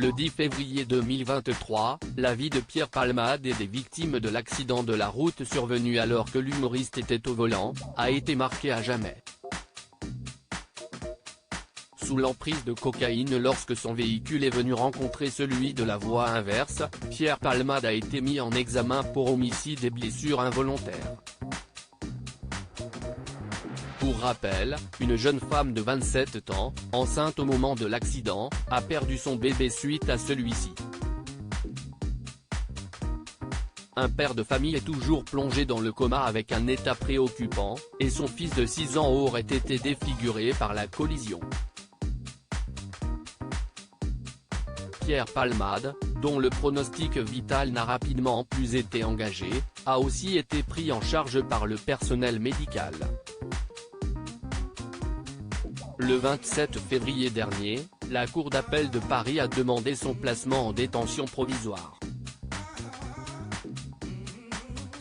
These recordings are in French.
Le 10 février 2023, la vie de Pierre Palmade et des victimes de l'accident de la route survenu alors que l'humoriste était au volant, a été marquée à jamais. Sous l'emprise de cocaïne lorsque son véhicule est venu rencontrer celui de la voie inverse, Pierre Palmade a été mis en examen pour homicide et blessures involontaires. Pour rappel, une jeune femme de 27 ans, enceinte au moment de l'accident, a perdu son bébé suite à celui-ci. Un père de famille est toujours plongé dans le coma avec un état préoccupant, et son fils de 6 ans aurait été défiguré par la collision. Pierre Palmade, dont le pronostic vital n'a rapidement plus été engagé, a aussi été pris en charge par le personnel médical. Le 27 février dernier, la Cour d'appel de Paris a demandé son placement en détention provisoire.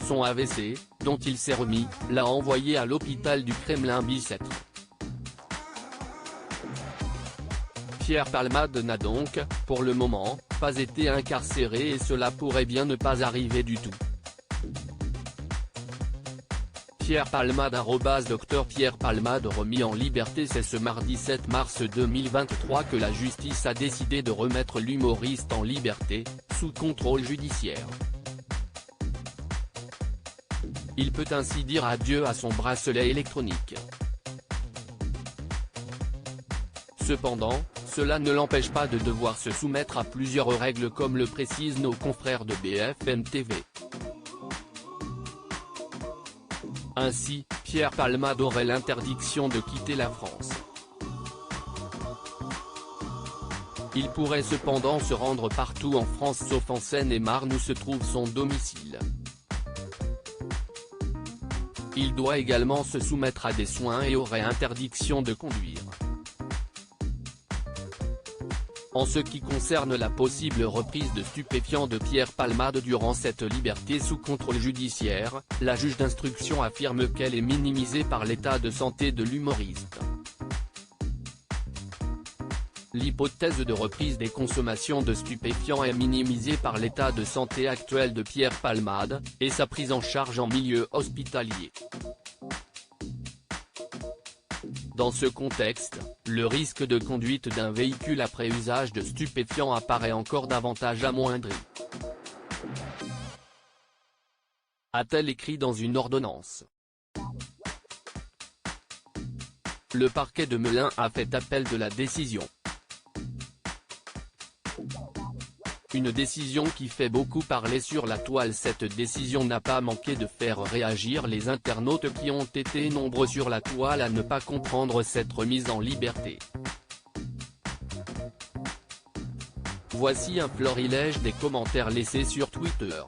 Son AVC, dont il s'est remis, l'a envoyé à l'hôpital du Kremlin-Bicêtre. Pierre Palmade n'a donc, pour le moment, pas été incarcéré et cela pourrait bien ne pas arriver du tout. Pierre Palmade @Dr Pierre Palmade remis en liberté. C'est ce mardi 7 mars 2023 que la justice a décidé de remettre l'humoriste en liberté, sous contrôle judiciaire. Il peut ainsi dire adieu à son bracelet électronique. Cependant, cela ne l'empêche pas de devoir se soumettre à plusieurs règles comme le précisent nos confrères de BFM TV. Ainsi, Pierre Palmade aurait l'interdiction de quitter la France. Il pourrait cependant se rendre partout en France sauf en Seine-et-Marne où se trouve son domicile. Il doit également se soumettre à des soins et aurait interdiction de conduire. En ce qui concerne la possible reprise de stupéfiants de Pierre Palmade durant cette liberté sous contrôle judiciaire, la juge d'instruction affirme qu'elle est minimisée par l'état de santé de l'humoriste. L'hypothèse de reprise des consommations de stupéfiants est minimisée par l'état de santé actuel de Pierre Palmade, et sa prise en charge en milieu hospitalier. Dans ce contexte, le risque de conduite d'un véhicule après usage de stupéfiants apparaît encore davantage amoindri. A-t-elle écrit dans une ordonnance. Le parquet de Melun a fait appel de la décision. Une décision qui fait beaucoup parler sur la toile. Cette décision n'a pas manqué de faire réagir les internautes qui ont été nombreux sur la toile à ne pas comprendre cette remise en liberté. Voici un florilège des commentaires laissés sur Twitter.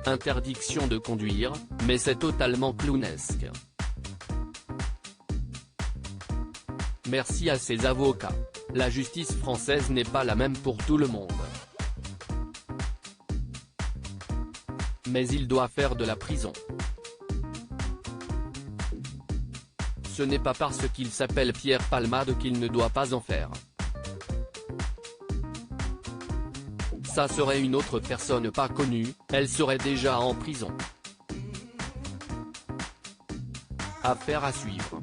Interdiction de conduire, mais c'est totalement clownesque. Merci à ses avocats. La justice française n'est pas la même pour tout le monde. Mais il doit faire de la prison. Ce n'est pas parce qu'il s'appelle Pierre Palmade qu'il ne doit pas en faire. Ça serait une autre personne pas connue, elle serait déjà en prison. Affaire à suivre.